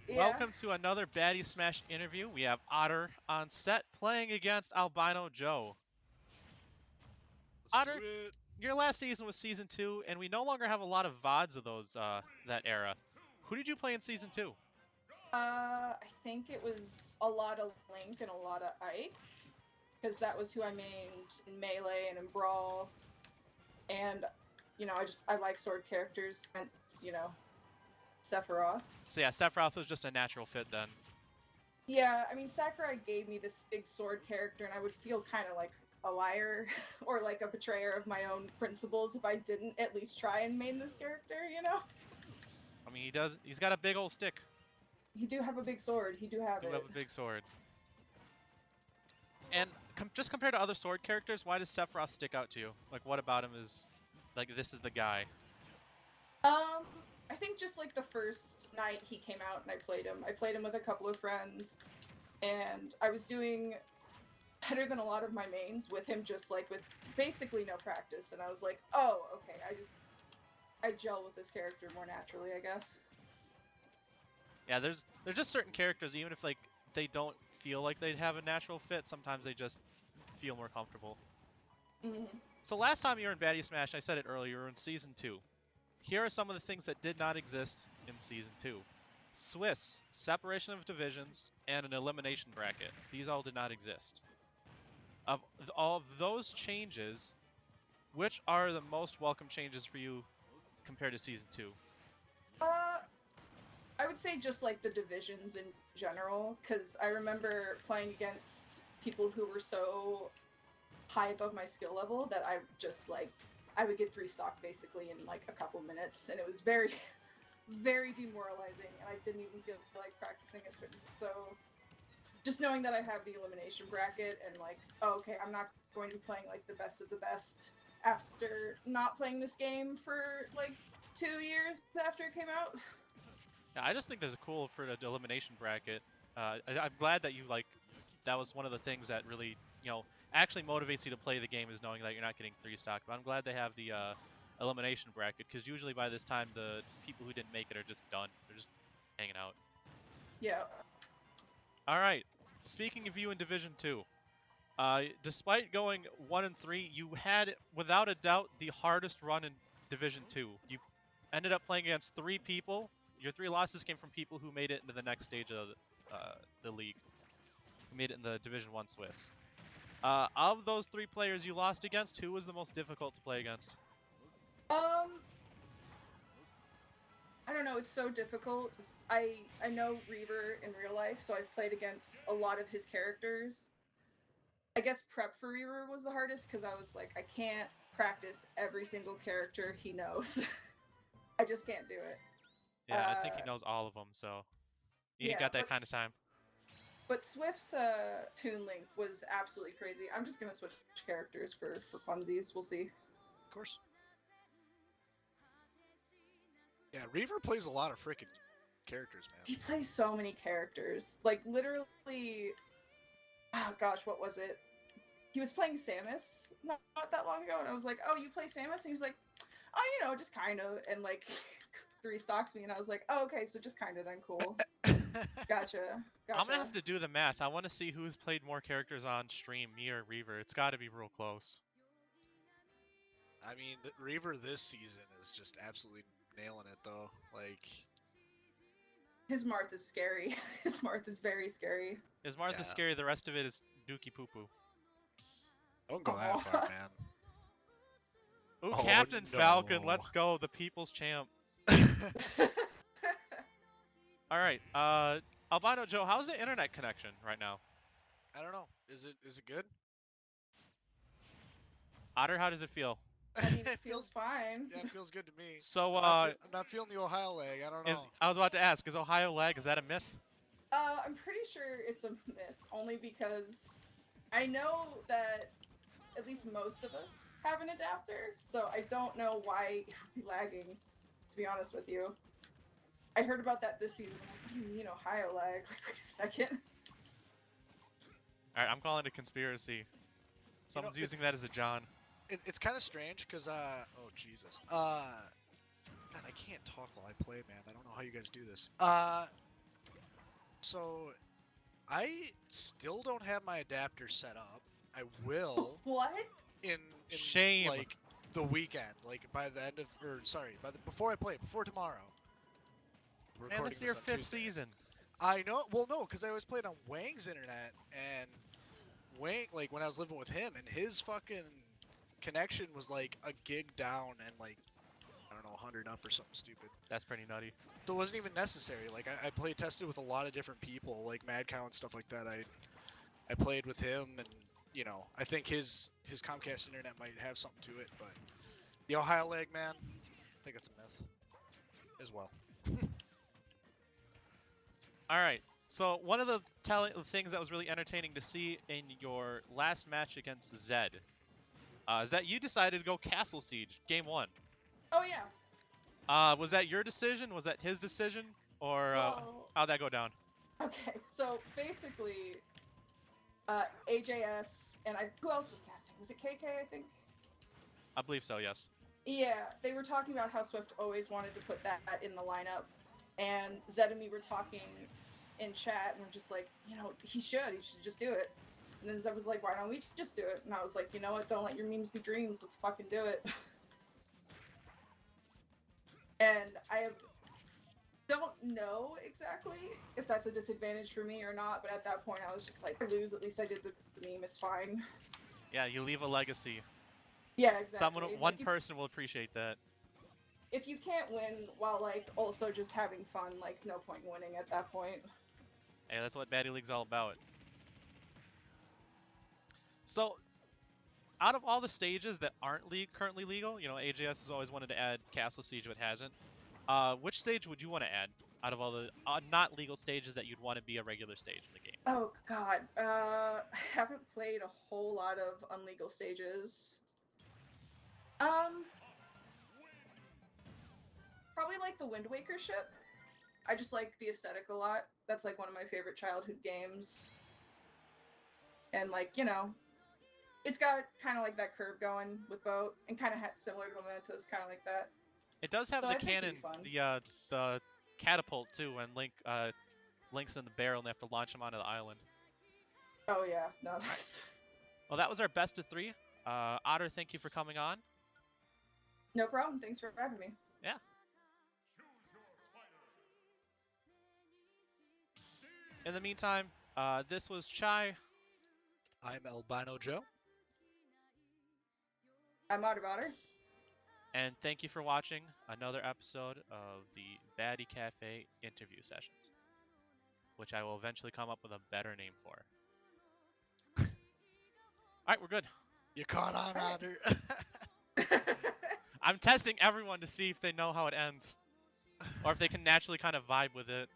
Yeah. Welcome to another Baddie Smash interview. We have Otter on set playing against AlbinoJoe. Let's do Otter, it. your last season was season 2, and we no longer have a lot of VODs of those that era. Who did you play in season 2? I think it was a lot of Link and a lot of Ike, because that was who I mained in Melee and in Brawl. And, I like sword characters since, Sephiroth. So yeah, Sephiroth was just a natural fit then. Yeah, I mean, Sakurai gave me this big sword character, and I would feel kind of like a liar or like a betrayer of my own principles if I didn't at least try and main this character, I mean, he's got a big old stick. He do have a big sword. He do have He it. have a big sword. And just compared to other sword characters, why does Sephiroth stick out to you? Like, what about him is, like, this is the guy? I think just like the first night he came out and I played him with a couple of friends, and I was doing better than a lot of my mains with him, just like with basically no practice, and I was like, oh, okay, I gel with this character more naturally, I guess. Yeah, there's just certain characters, even if like they don't feel like they'd have a natural fit, sometimes they just feel more comfortable. Mm-hmm. So last time you were in Baddie Smash, I said it earlier, you were in Season 2. Here are some of the things that did not exist in Season 2. Swiss, separation of divisions, and an elimination bracket. These all did not exist. Of all of those changes, which are the most welcome changes for you compared to Season 2? I would say just like the divisions in general, because I remember playing against people who were so high above my skill level that I just like I would get 3 stock basically in like a couple minutes, and it was very, very demoralizing, and I didn't even feel like practicing it. So just knowing that I have the elimination bracket and like, oh, okay, I'm not going to be playing like the best of the best after not playing this game for like 2 years after it came out. Yeah, I just think there's a cool for the elimination bracket. I'm glad that you like. That was one of the things that really, actually motivates you to play the game is knowing that you're not getting 3 stock. But I'm glad they have the elimination bracket, because usually by this time the people who didn't make it are just done. They're just hanging out. Yeah. All right. Speaking of you in Division 2, despite going 1-3, you had without a doubt the hardest run in Division 2. You ended up playing against 3 people. Your 3 losses came from people who made it into the next stage of the league, who made it in the Division 1 Swiss. Of those 3 players you lost against, who was the most difficult to play against? I don't know, it's so difficult. I know Reaver in real life, so I've played against a lot of his characters. I guess prep for Reaver was the hardest, because I was like, I can't practice every single character he knows. I just can't do it. Yeah, I think he knows all of them, so he ain't Yeah, got that kind of time. But Swift's Toon Link was absolutely crazy. I'm just gonna switch characters for funsies. We'll see. Of course. Yeah, Reaver plays a lot of freaking characters, man. He plays so many characters. Like, literally... Oh gosh, what was it? He was playing Samus not that long ago, and I was like, oh, you play Samus? And he was like, oh, just kind of. And, like, 3 stocked me, and I was like, oh, okay, so just kind of then, cool. Gotcha. I'm gonna have to do the math. I want to see who's played more characters on stream, me or Reaver. It's got to be real close. I mean, Reaver this season is just absolutely nailing it, though. Like, his Marth is scary. His Marth is very scary. His Marth is scary. The rest of it is dookie poo poo. Don't go that far, man. Ooh, Captain Falcon, let's go, the people's champ. All right, AlbinoJoe, how's the internet connection right now? I don't know. Is it good? Otter, how does it feel? I mean, it feels fine. Yeah, it feels good to me. So, I'm not feeling the Ohio lag. I don't know. I was about to ask, is Ohio lag, is that a myth? I'm pretty sure it's a myth, only because I know that at least most of us have an adapter, so I don't know why it would be lagging, to be honest with you. I heard about that this season. What do you mean Ohio lag? Like, wait a second. Alright, I'm calling it a conspiracy. Someone's using that as a John. It's kind of strange, because, oh, Jesus. God, I can't talk while I play, man. I don't know how you guys do this. So I still don't have my adapter set up. I will What? in Shame. like the weekend, like by the end of, before I play, before tomorrow. We're Man, this is recording your on 5th Tuesday. season. I know. Well, no, because I always played on Wang's internet, and Wang, like when I was living with him, and his fucking connection was like a gig down and like I don't know 100 up or something stupid. That's pretty nutty. So it wasn't even necessary. Like I play tested with a lot of different people, like Mad Cow and stuff like that. I played with him, and you know, I think his Comcast internet might have something to it, but the Ohio lag, man, I think it's a myth as well. All right. So one of the things that was really entertaining to see in your last match against Zed is that you decided to go Castle Siege, game 1. Oh yeah. Was that your decision? Was that his decision? Or Well, how'd that go down? okay, so basically, AJS and who else was casting? Was it KK? I think. I believe so, yes. Yeah, they were talking about how Swift always wanted to put that in the lineup, and Zed and me were talking in chat, and we're just like, you know, he should just do it. And then Zed was like, why don't we just do it? And I was like, you know what, don't let your memes be dreams, let's fucking do it. And don't know exactly if that's a disadvantage for me or not, but at that point I was just like, I lose, at least I did the meme, it's fine. Yeah, you leave a legacy. Yeah, exactly. One Like, person will appreciate that. if you can't win while like also just having fun, like no point in winning at that point. Hey, that's what Baddie League's all about. So, out of all the stages that aren't currently legal, you know, AJS has always wanted to add Castle Siege, but hasn't. Which stage would you want to add out of all the not legal stages that you'd want to be a regular stage in the game? Oh god, I haven't played a whole lot of unlegal stages. Probably like the Wind Waker ship. I just like the aesthetic a lot. That's like one of my favorite childhood games. And like, you know, it's got kind of like that curve going with boat, and kind of similar to Mementos, kind of like that. It does have So the I think it'd cannon, be fun. the catapult too, and Link's in the barrel and they have to launch him onto the island. Oh yeah, no, that's Well, that was our best of 3. Otter, thank you for coming on. no problem. Thanks for having me. Yeah. In the meantime, this was Chai. I'm AlbinoJoe. I'm OtterBotter. And thank you for watching another episode of the Baddie Cafe interview sessions, which I will eventually come up with a better name for. All right, we're good. You caught on, Otter. I'm testing everyone to see if they know how it ends, or if they can naturally kind of vibe with it.